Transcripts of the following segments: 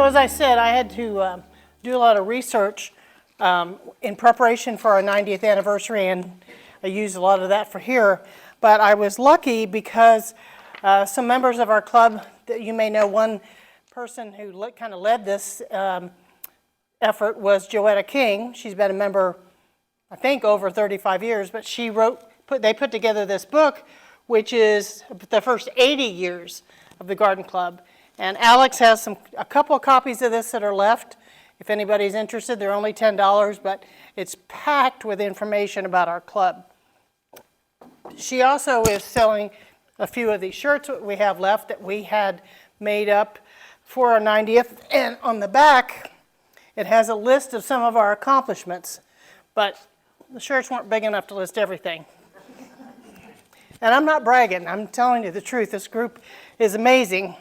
So as I said, I had to do a lot of research in preparation for our 90th anniversary, and I used a lot of that for here. But I was lucky because some members of our club, that you may know, one person who kind of led this effort was Joetta King. She's been a member, I think, over 35 years, but they put together this book, which is the first 80 years of the Garden Club. And Alex has a couple of copies of this that are left. If anybody's interested, they're only $10, but it's packed with information about our club. She also is selling a few of these shirts that we have left that we had made up for our 90th. And on the back, it has a list of some of our accomplishments, but the shirts weren't big enough to list everything. And I'm not bragging, I'm telling you the truth. This group is amazing.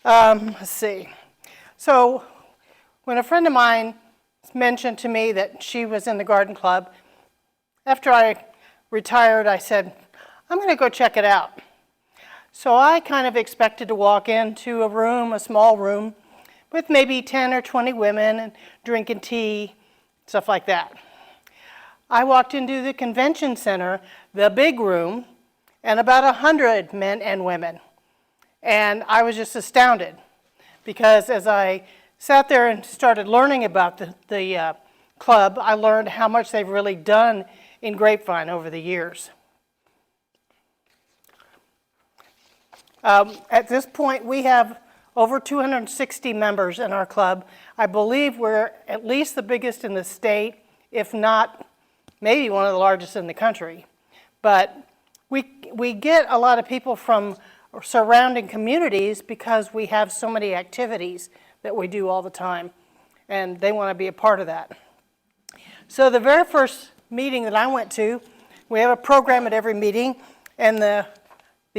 Let's see. So when a friend of mine mentioned to me that she was in the Garden Club, after I retired, I said, I'm going to go check it out. So I kind of expected to walk into a room, a small room, with maybe 10 or 20 women and drinking tea, stuff like that. I walked into the convention center, the big room, and about 100 men and women. And I was just astounded because as I sat there and started learning about the club, I learned how much they've really done in Grapevine over the years. At this point, we have over 260 members in our club. I believe we're at least the biggest in the state, if not maybe one of the largest in the country. But we get a lot of people from surrounding communities because we have so many activities that we do all the time, and they want to be a part of that. So the very first meeting that I went to, we have a program at every meeting, and the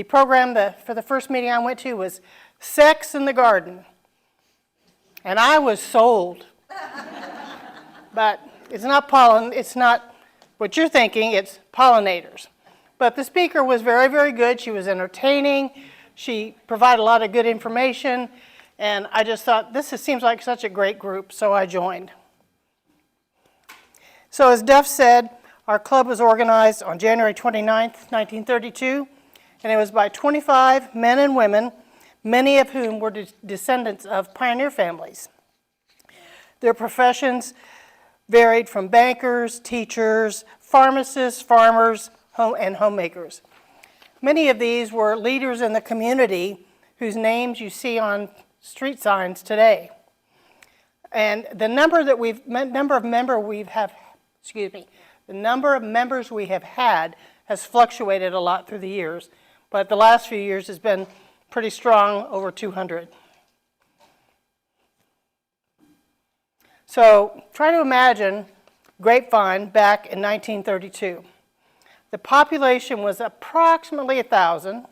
program for the first meeting I went to was Sex in the Garden. And I was sold. But it's not what you're thinking, it's pollinators. But the speaker was very, very good. She was entertaining. She provided a lot of good information. And I just thought, seems like such a great group, so I joined. So as Duff said, our club was organized on January 29th, 1932, and it was by 25 men and women, many of whom were descendants of pioneer families. Their professions varied from bankers, teachers, pharmacists, farmers, and homemakers. Many of these were leaders in the community whose names you see on street signs today. And the number of members we have had has fluctuated a lot through the years, but the last few years has been pretty strong, over 200. So try to imagine Grapevine back in 1932. The population was approximately 1,000,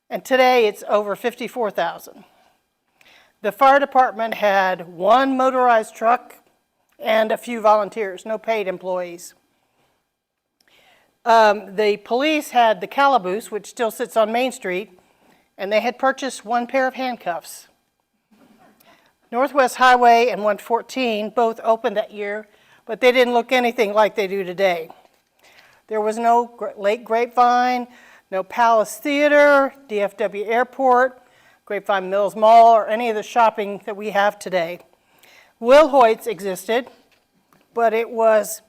and today it's over 54,000. The fire department had one motorized truck and a few volunteers, no paid employees. The police had the calaboose, which still sits on Main Street, and they had purchased one pair of handcuffs. Northwest Highway and 114 both opened that year, but they didn't look anything like they do today. There was no Lake Grapevine, no Palace Theater, DFW Airport, Grapevine Mills Mall, or any of the shopping that we have today. Will Hoyt's existed, but it was,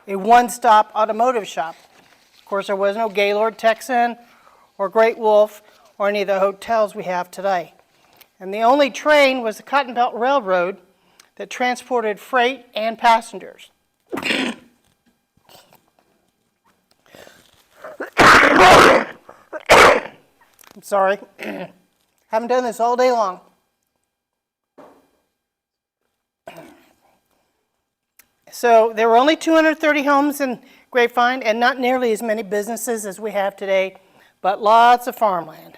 a one-stop automotive shop. Of course, there was no Gaylord Texan or Great Wolf or any of the hotels we have today. And the only train was the Cotton Belt Railroad that transported freight and passengers. I'm sorry. Haven't done this all day long. So there were only 230 homes in Grapevine and not nearly as many businesses as we have today, but lots of farmland.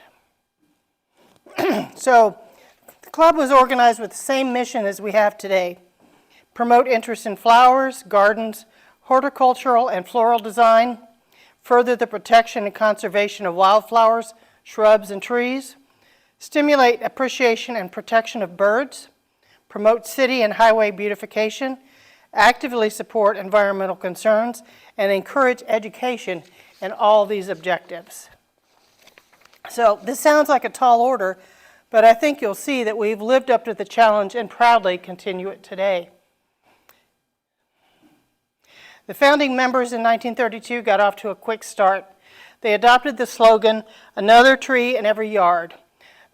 So the club was organized with the same mission as we have today: promote interest in flowers, gardens, horticultural and floral design, further the protection and conservation of wildflowers, shrubs, and trees, stimulate appreciation and protection of birds, promote city and highway beautification, actively support environmental concerns, and encourage education in all these objectives. So this sounds like a tall order, but I think you'll see that we've lived up to the challenge and proudly continue it today. The founding members in 1932 got off to a quick start. They adopted the slogan, "Another tree in every yard."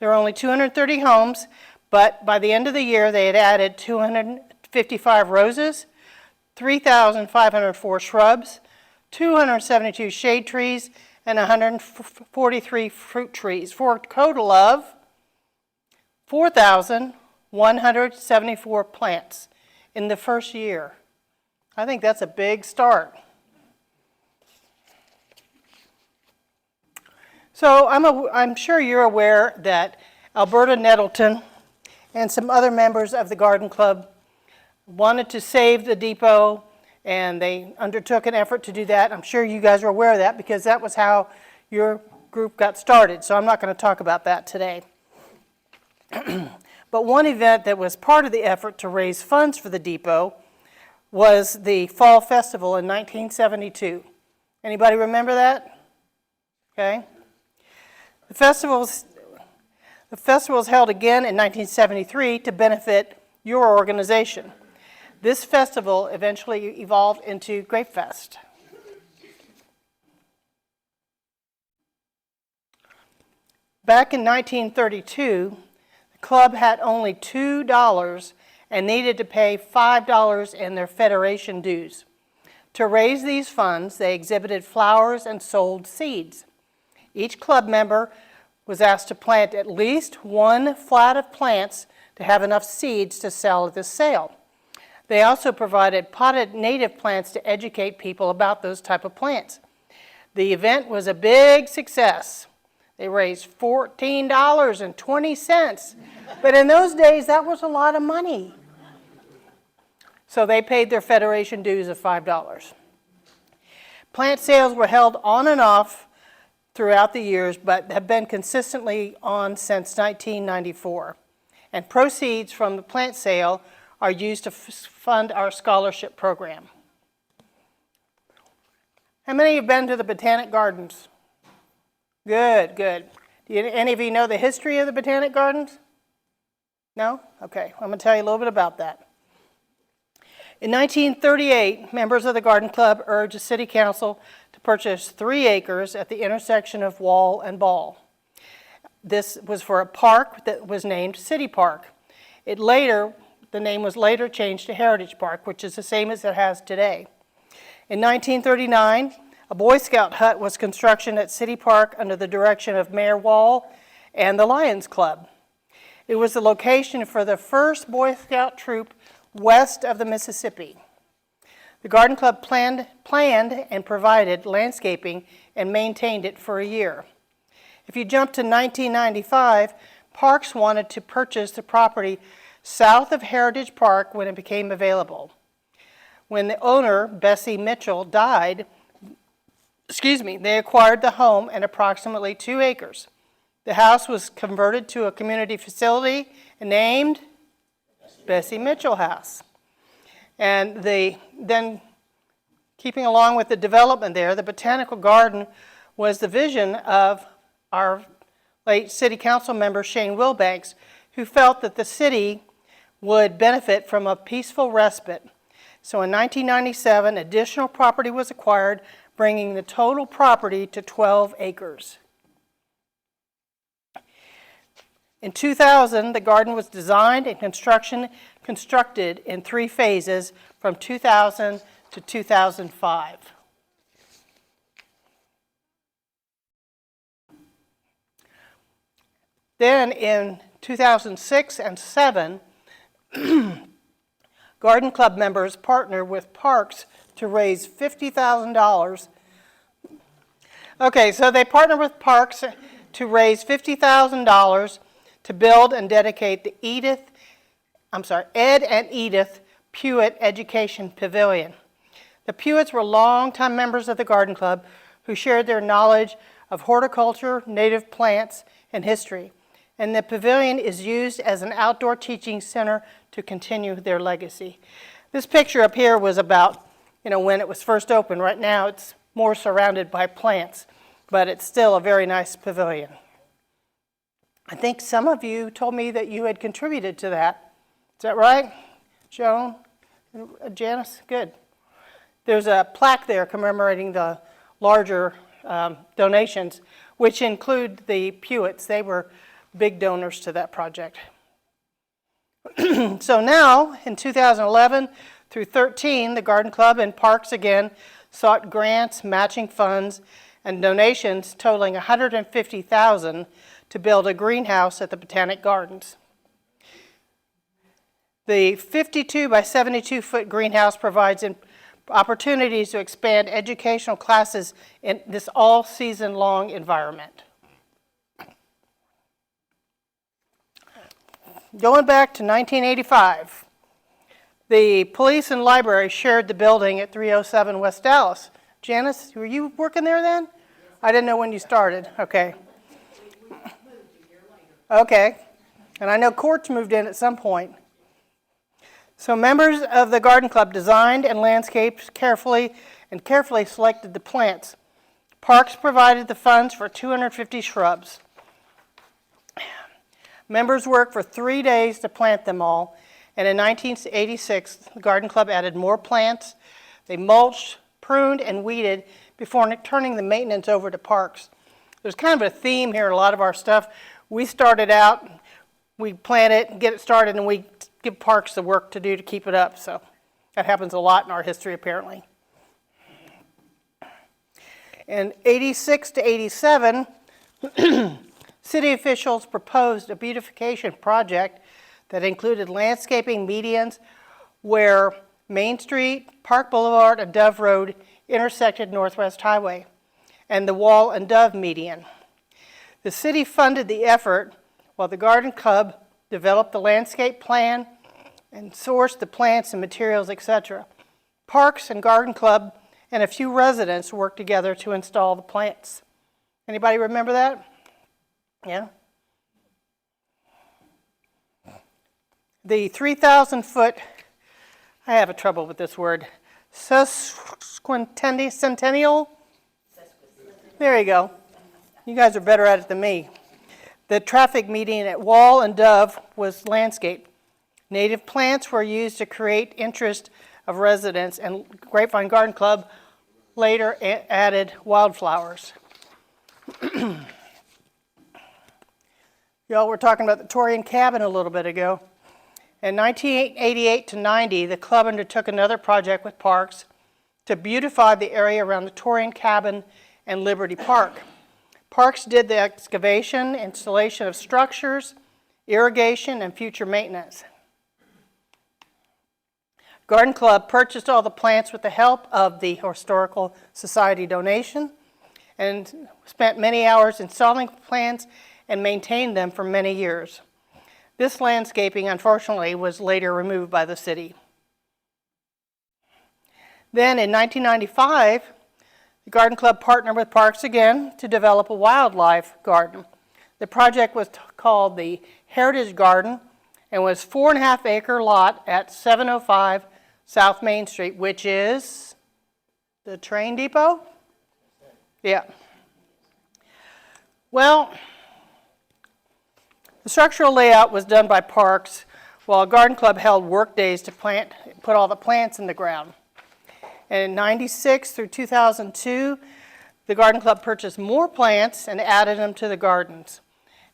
There were only 230 homes, but by the end of the year, they had added 255 roses, 3,504 shrubs, 272 shade trees, and 143 fruit trees, for a total of 4,174 plants in the first year. I think that's a big start. So I'm sure you're aware that Alberta Nettleton and some other members of the Garden Club wanted to save the depot, and they undertook an effort to do that. I'm sure you guys are aware of that because that was how your group got started, so I'm not going to talk about that today. But one event that was part of the effort to raise funds for the depot was the Fall Festival in 1972. Anybody remember that? Okay. The festival was held again in 1973 to benefit your organization. This festival eventually evolved into Grape Fest. Back in 1932, the club had only $2 and needed to pay $5 in their federation dues. To raise these funds, they exhibited flowers and sold seeds. Each club member was asked to plant at least one flat of plants to have enough seeds to sell at the sale. They also provided potted native plants to educate people about those type of plants. The event was a big success. They raised $14.20, but in those days that was a lot of money. So they paid their federation dues of $5. Plant sales were held on and off throughout the years, but have been consistently on since 1994. And proceeds from the plant sale are used to fund our scholarship program. How many have been to the Botanic Gardens? Good, good. Do any of you know the history of the Botanic Gardens? No? Okay, I'm going to tell you a little bit about that. In 1938, members of the Garden Club urged the City Council to purchase 3 acres at the intersection of Wall and Ball. This was for a park that was named City Park. The name was later changed to Heritage Park, which is the same as it has today. In 1939, a Boy Scout hut was constructed at City Park under the direction of Mayor Wall and the Lions Club. It was the location for the first Boy Scout troop west of the Mississippi. The Garden Club planned and provided landscaping and maintained it for a year. If you jump to 1995, Parks wanted to purchase the property south of Heritage Park when it became available. When the owner, Bessie Mitchell, died, they acquired the home and approximately 2 acres. The house was converted to a community facility and named Bessie Mitchell House. And then keeping along with the development there, the Botanical Garden was the vision of our late City Council member Shane Wilbanks, who felt that the city would benefit from a peaceful respite. So in 1997, additional property was acquired, bringing the total property to 12 acres. In 2000, the garden was designed and constructed in 3 phases from 2000 to 2005. Then in 2006 and 2007, Garden Club members partnered with Parks to raise $50,000. Okay, so they partnered with Parks to raise $50,000 to build and dedicate the Ed and Edith Pewitt Education Pavilion. The Pewitts were longtime members of the Garden Club who shared their knowledge of horticulture, native plants, and history. And the pavilion is used as an outdoor teaching center to continue their legacy. This picture up here was about, when it was first opened. Right now it's more surrounded by plants, but it's still a very nice pavilion. I think some of you told me that you had contributed to that. Is that right? Joan? Janice? Good. There's a plaque there commemorating the larger donations, which include the Pewits. They were big donors to that project. So now, in 2011 through 13, the Garden Club and Parks again sought grants, matching funds, and donations totaling $150,000 to build a greenhouse at the Botanic Gardens. The 52 by 72 foot greenhouse provides opportunities to expand educational classes in this all season long environment. Going back to 1985, the police and library shared the building at 307 West Dallas. Janice, were you working there then? I didn't know when you started. Okay. Okay. And I know Courts moved in at some point. So members of the Garden Club designed and landscaped carefully selected the plants. Parks provided the funds for 250 shrubs. Members worked for 3 days to plant them all, and in 1986, the Garden Club added more plants. They mulched, pruned, and weeded before turning the maintenance over to Parks. There's kind of a theme here in a lot of our stuff. We started out, we plant it, get it started, and we give Parks the work to do to keep it up. So that happens a lot in our history, apparently. In 86 to 87, city officials proposed a beautification project that included landscaping medians where Main Street, Park Boulevard, and Dove Road intersected Northwest Highway, and the Wall and Dove median. The city funded the effort while the Garden Club developed the landscape plan and sourced the plants and materials, etc. Parks and Garden Club and a few residents worked together to install the plants. Anybody remember that? Yeah? The 3,000-foot, I have a trouble with this word, sesquicentennial? There you go. You guys are better at it than me. The traffic median at Wall and Dove was landscaped. Native plants were used to create interest of residents, and Grapevine Garden Club later added wildflowers. Y'all were talking about the Torian cabin a little bit ago. In 1988 to 90, the club undertook another project with Parks to beautify the area around the Torian cabin and Liberty Park. Parks did the excavation, installation of structures, irrigation, and future maintenance. Garden Club purchased all the plants with the help of the Historical Society donation and spent many hours installing plants and maintained them for many years. This landscaping, unfortunately, was later removed by the city. Then in 1995, the Garden Club partnered with Parks again to develop a wildlife garden. The project was called the Heritage Garden and was a 4.5-acre lot at 705 South Main Street, which is the train depot? Yeah. Well, the structural layout was done by Parks, while Garden Club held work days to put all the plants in the ground. And in 96 through 2002, the Garden Club purchased more plants and added them to the gardens.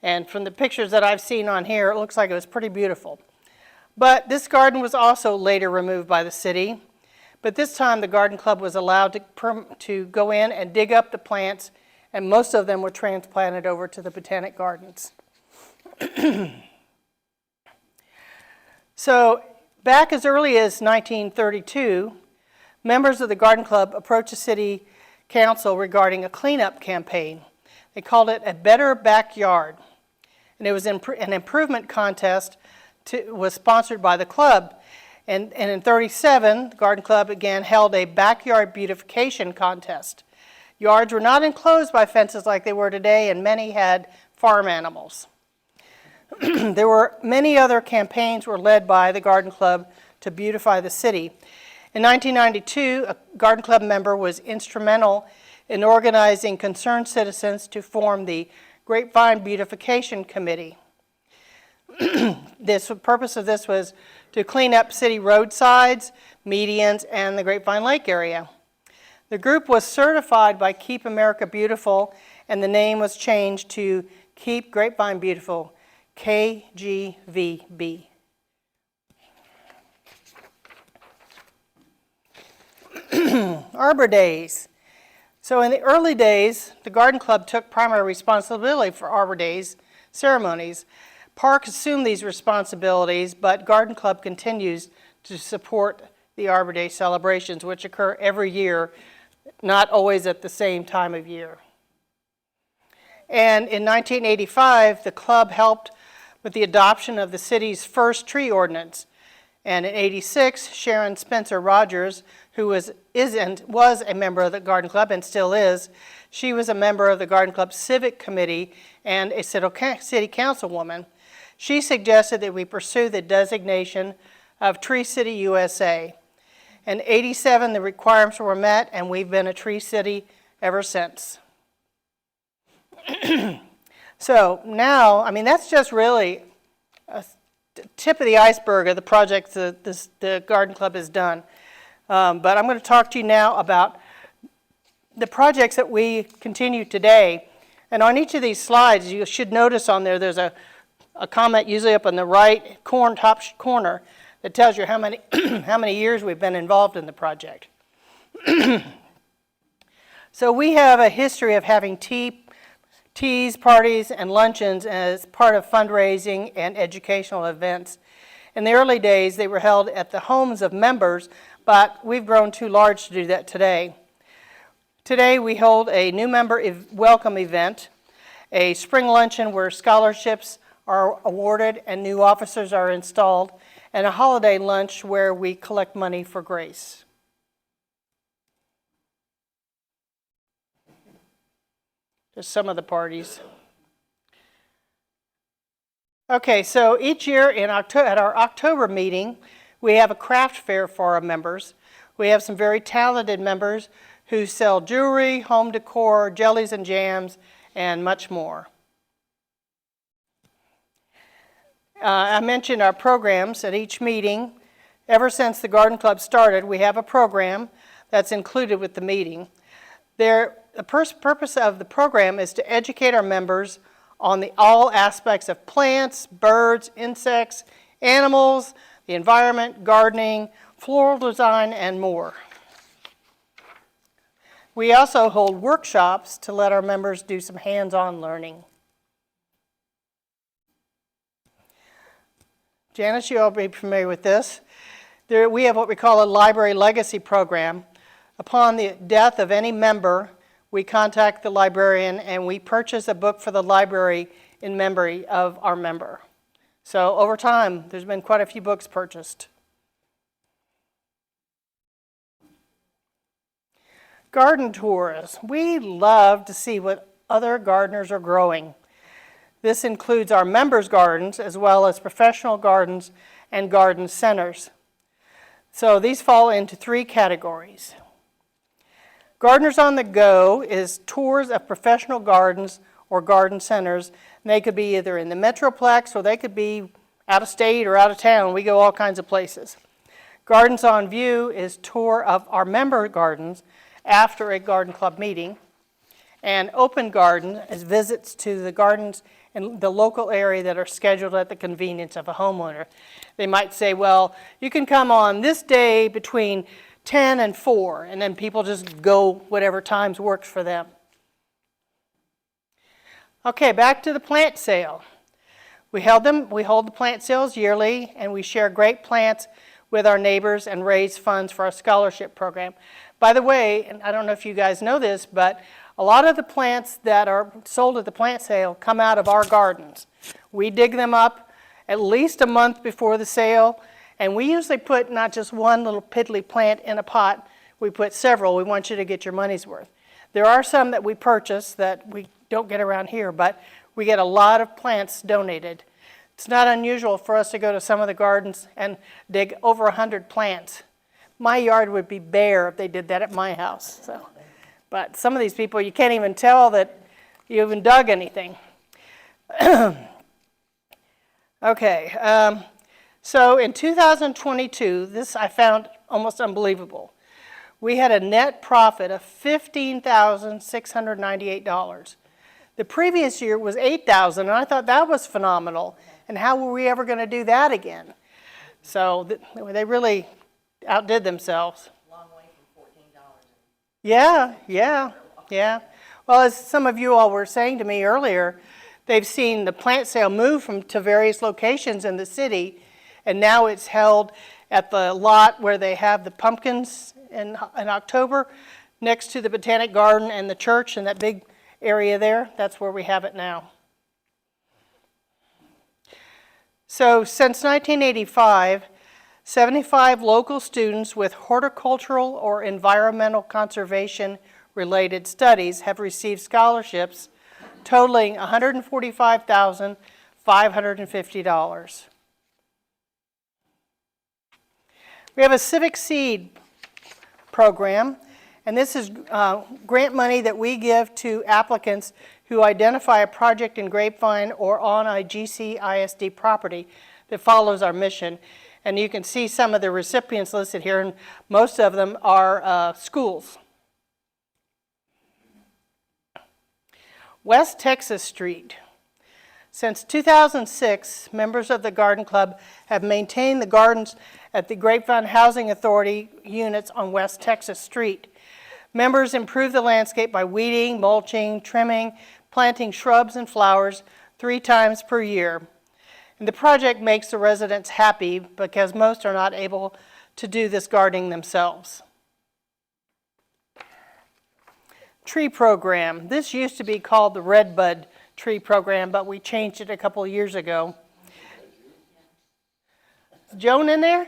And from the pictures that I've seen on here, it looks like it was pretty beautiful. But this garden was also later removed by the city. But this time the Garden Club was allowed to go in and dig up the plants, and most of them were transplanted over to the Botanic Gardens. So back as early as 1932, members of the Garden Club approached the city council regarding a cleanup campaign. They called it a better backyard. And it was an improvement contest was sponsored by the club. And in 1937, the Garden Club again held a backyard beautification contest. Yards were not enclosed by fences like they were today, and many had farm animals. There were many other campaigns were led by the Garden Club to beautify the city. In 1992, a Garden Club member was instrumental in organizing concerned citizens to form the Grapevine Beautification Committee. The purpose of this was to clean up city roadsides, medians, and the Grapevine Lake area. The group was certified by Keep America Beautiful, and the name was changed to Keep Grapevine Beautiful, KGVB. Arbor Days. So in the early days, the Garden Club took primary responsibility for Arbor Days ceremonies. Park assumed these responsibilities, but Garden Club continues to support the Arbor Day celebrations, which occur every year, not always at the same time of year. And in 1985, the club helped with the adoption of the city's first tree ordinance. And in 86, Sharon Spencer Rogers, who was a member of the Garden Club and still is, she was a member of the Garden Club Civic Committee and a city councilwoman. She suggested that we pursue the designation of Tree City USA. In 87, the requirements were met, and we've been a tree city ever since. So now, I mean, that's just really a tip of the iceberg of the projects that the Garden Club has done. But I'm going to talk to you now about the projects that we continue today. And on each of these slides, you should notice on there, there's a comment usually up on the right top corner that tells you how many years we've been involved in the project. So we have a history of having teas, parties, and luncheons as part of fundraising and educational events. In the early days, they were held at the homes of members, but we've grown too large to do that today. Today, we hold a new member welcome event, a spring luncheon where scholarships are awarded and new officers are installed, and a holiday lunch where we collect money for Grace. Just some of the parties. Okay, so each year at our October meeting, we have a craft fair for our members. We have some very talented members who sell jewelry, home decor, jellies and jams, and much more. I mentioned our programs at each meeting. Ever since the Garden Club started, we have a program that's included with the meeting. The purpose of the program is to educate our members on all aspects of plants, birds, insects, animals, the environment, gardening, floral design, and more. We also hold workshops to let our members do some hands-on learning. Janice, you'll be familiar with this. We have what we call a library legacy program. Upon the death of any member, we contact the librarian and we purchase a book for the library in memory of our member. So over time, there's been quite a few books purchased. Garden tours. We love to see what other gardeners are growing. This includes our members' gardens as well as professional gardens and garden centers. So these fall into 3 categories. Gardeners on the Go is tours of professional gardens or garden centers. And they could be either in the Metroplex or they could be out of state or out of town. We go all kinds of places. Gardens on View is tour of our member gardens after a Garden Club meeting. And Open Garden is visits to the gardens in the local area that are scheduled at the convenience of a homeowner. They might say, well, you can come on this day between 10 and 4, and then people just go whatever times works for them. Okay, back to the plant sale. We hold the plant sales yearly, and we share great plants with our neighbors and raise funds for our scholarship program. By the way, and I don't know if you guys know this, but a lot of the plants that are sold at the plant sale come out of our gardens. We dig them up at least a month before the sale, and we usually put not just one little piddly plant in a pot, we put several. We want you to get your money's worth. There are some that we purchase that we don't get around here, but we get a lot of plants donated. It's not unusual for us to go to some of the gardens and dig over 100 plants. My yard would be bare if they did that at my house. So, but some of these people, you can't even tell that you even dug anything. Okay, so in 2022, this I found almost unbelievable. We had a net profit of $15,698. The previous year was $8,000, and I thought that was phenomenal. And how were we ever going to do that again? So they really outdid themselves. Long way from $14. Yeah. Well, as some of you all were saying to me earlier, they've seen the plant sale move to various locations in the city, and now it's held at the lot where they have the pumpkins in October, next to the Botanic Garden and the church and that big area there. That's where we have it now. So since 1985, 75 local students with horticultural or environmental conservation related studies have received scholarships totaling $145,550. We have a civic seed program, and this is grant money that we give to applicants who identify a project in Grapevine or on a GC ISD property that follows our mission. And you can see some of the recipients listed here, and most of them are schools. West Texas Street. Since 2006, members of the Garden Club have maintained the gardens at the Grapevine Housing Authority units on West Texas Street. Members improve the landscape by weeding, mulching, trimming, planting shrubs and flowers 3 times per year. And the project makes the residents happy because most are not able to do this gardening themselves. Tree program. This used to be called the Redbud Tree Program, but we changed it a couple of years ago. Is Joan in there?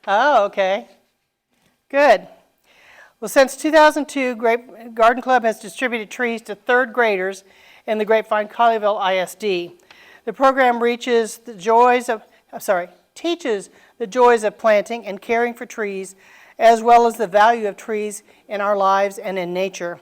Oh, okay. Good. Well, since 2002, Garden Club has distributed trees to 3rd graders in the Grapevine Colleyville ISD. The program teaches the joys of planting and caring for trees, as well as the value of trees in our lives and in nature.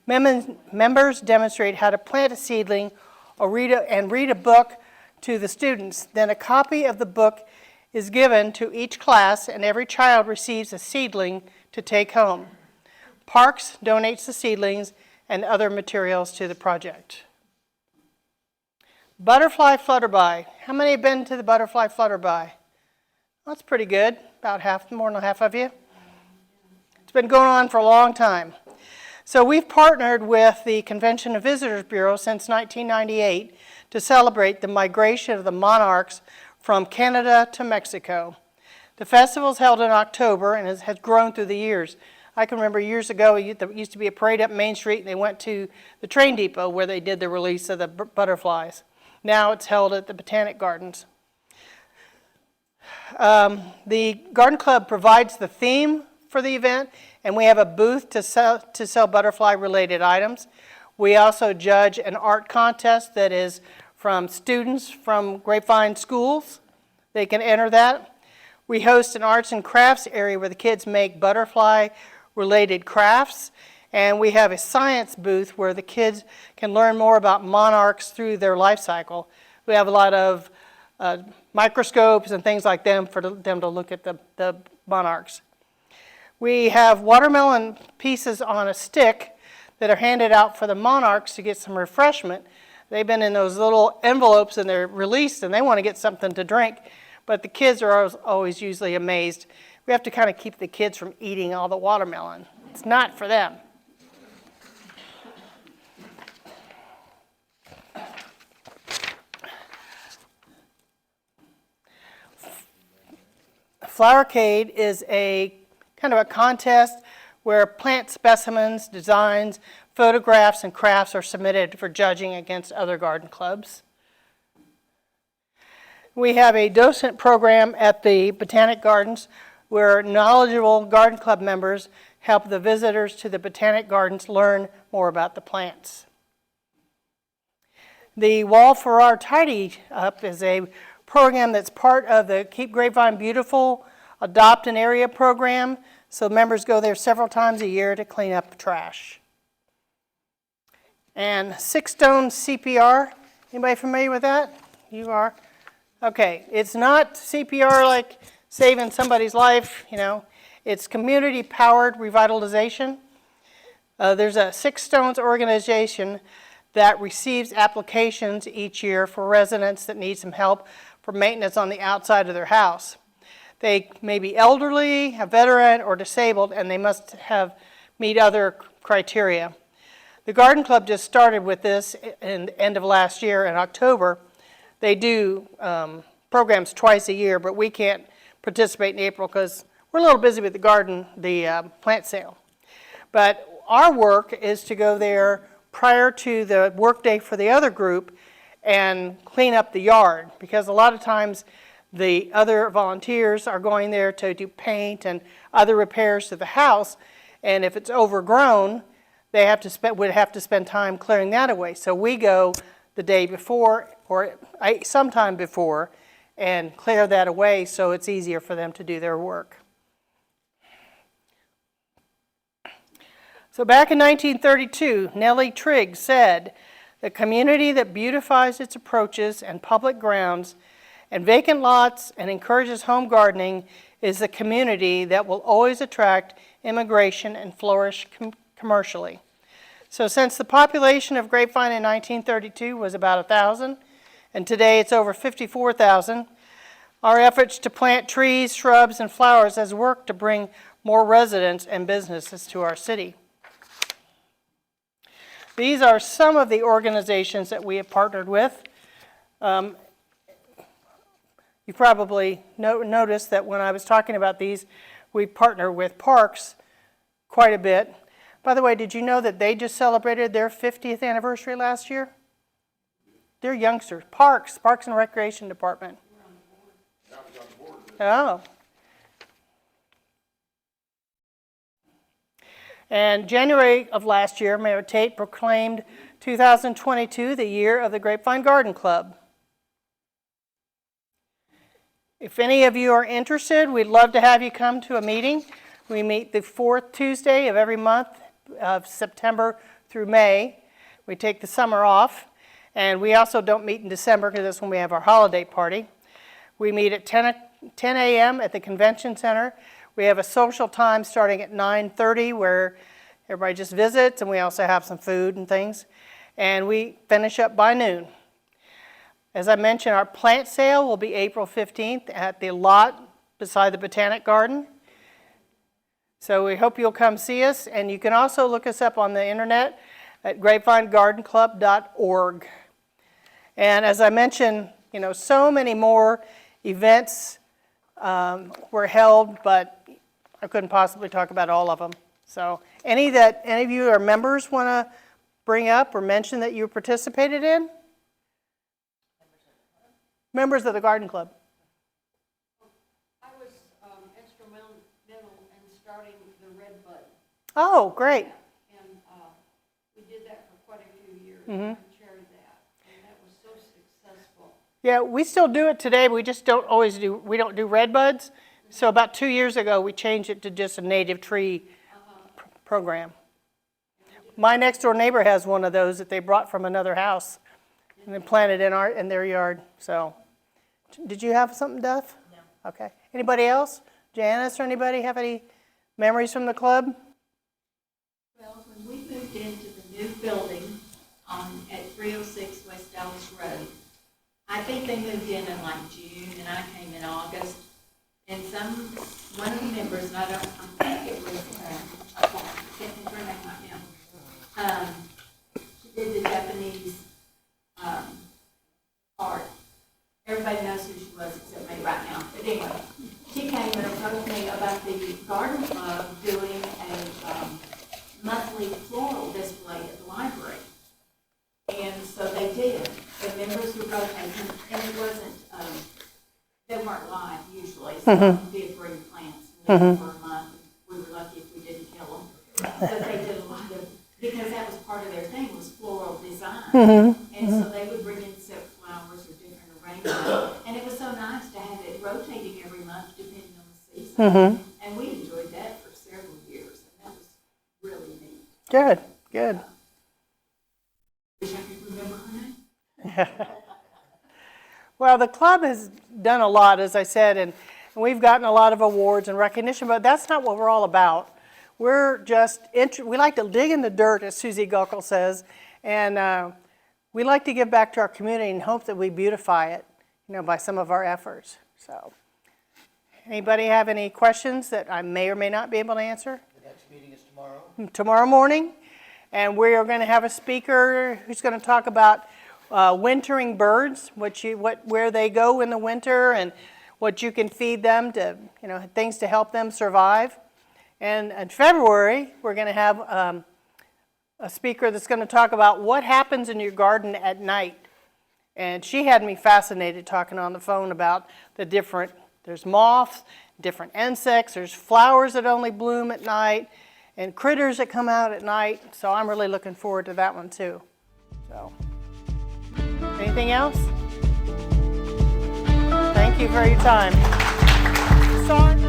Members demonstrate how to plant a seedling or read a book to the students. Then a copy of the book is given to each class, and every child receives a seedling to take home. Parks donates the seedlings and other materials to the project. Butterfly Flutterby. How many have been to the Butterfly Flutterby? That's pretty good. About half, more than half of you. It's been going on for a long time. So we've partnered with the Convention and Visitors Bureau since 1998 to celebrate the migration of the monarchs from Canada to Mexico. The festival is held in October and has grown through the years. I can remember years ago, there used to be a parade up Main Street, and they went to the train depot where they did the release of the butterflies. Now it's held at the Botanic Gardens. The Garden Club provides the theme for the event, and we have a booth to sell butterfly-related items. We also judge an art contest that is from students from Grapevine schools. They can enter that. We host an arts and crafts area where the kids make butterfly-related crafts, and we have a science booth where the kids can learn more about monarchs through their life cycle. We have a lot of microscopes and things like them for them to look at the monarchs. We have watermelon pieces on a stick that are handed out for the monarchs to get some refreshment. They've been in those little envelopes and they're released and they want to get something to drink, but the kids are always usually amazed. We have to kind of keep the kids from eating all the watermelon. It's not for them. Flowercade is a kind of a contest where plant specimens, designs, photographs, and crafts are submitted for judging against other garden clubs. We have a docent program at the Botanic Gardens where knowledgeable garden club members help the visitors to the Botanic Gardens learn more about the plants. The Wall for Our Tidy Up is a program that's part of the Keep Grapevine Beautiful Adopt an Area program. So members go there several times a year to clean up trash. And 6 Stone CPR, anybody familiar with that? You are? Okay, it's not CPR like saving somebody's life, you know. It's community-powered revitalization. There's a 6 Stones organization that receives applications each year for residents that need some help for maintenance on the outside of their house. They may be elderly, a veteran, or disabled, and they must meet other criteria. The Garden Club just started with this in the end of last year in October. They do programs twice a year, but we can't participate in April because we're a little busy with the plant sale. But our work is to go there prior to the workday for the other group and clean up the yard, because a lot of times the other volunteers are going there to do paint and other repairs to the house, and if it's overgrown, they would have to spend time clearing that away. So we go the day before or sometime before and clear that away so it's easier for them to do their work. So back in 1932, Nellie Trigg said, "The community that beautifies its approaches and public grounds and vacant lots and encourages home gardening is the community that will always attract immigration and flourish commercially." So since the population of Grapevine in 1932 was about 1,000, and today it's over 54,000, our efforts to plant trees, shrubs, and flowers has worked to bring more residents and businesses to our city. These are some of the organizations that we have partnered with. You probably noticed that when I was talking about these, we partner with parks quite a bit. By the way, did you know that they just celebrated their 50th anniversary last year? They're youngsters. Parks and Recreation Department. Oh. And January of last year, Mayor Tate proclaimed 2022 the year of the Grapevine Garden Club. If any of you are interested, we'd love to have you come to a meeting. We meet the 4th Tuesday of every month of September through May. We take the summer off, and we also don't meet in December because that's when we have our holiday party. We meet at 10 a.m. at the Convention Center. We have a social time starting at 9:30 where everybody just visits, and we also have some food and things. And we finish up by noon. As I mentioned, our plant sale will be April 15th at the lot beside the Botanic Garden. So we hope you'll come see us, and you can also look us up on the internet at grapevinegardenclub.org. And as I mentioned, you know, so many more events were held, but I couldn't possibly talk about all of them. So any of you are members want to bring up or mention that you participated in? Members of the Garden Club. I was instrumental in starting the Red Bud. Oh, great. And we did that for quite a few years. Mm-hmm. I chaired that, and that was so successful. Yeah, we still do it today. We just don't do red buds. So about 2 years ago, we changed it to just a native tree program. My next door neighbor has one of those that they brought from another house and then planted in their yard. So, did you have something, Duff? No. Okay. Anybody else? Janice or anybody have any memories from the club? Well, when we moved into the new building at 306 West Dallas Road, I think they moved in like June, and I came in August. And one of the members, and I think it was, I can't think of her name right now. She did the Japanese art. Everybody knows who she was except me right now. But anyway, she came and approached me about the garden club doing a monthly floral display at the library. And so they did. The members were rotating, and it wasn't, they weren't live usually, so they did bring plants and for a month. We were lucky if we didn't kill them. But they did a lot of, because that was part of their thing, was floral design. And so they would bring in silk flowers or different arrangements. And it was so nice to have it rotating every month depending on the season. And we enjoyed that for several years, and that was really neat. Good, good. Wish I could remember her name. Well, the club has done a lot, as I said, and we've gotten a lot of awards and recognition, but that's not what we're all about. We're just, we like to dig in the dirt, as Susie Guckel says, and we like to give back to our community and hope that we beautify it, by some of our efforts. So, anybody have any questions that I may or may not be able to answer? The next meeting is tomorrow. Tomorrow morning, and we are going to have a speaker who's going to talk about wintering birds, where they go in the winter, and what you can feed them to, things to help them survive. And in February, we're going to have a speaker that's going to talk about what happens in your garden at night. And she had me fascinated talking on the phone about there's moths, different insects, there's flowers that only bloom at night, and critters that come out at night. So I'm really looking forward to that one too. So, anything else? Thank you for your time. Sorry.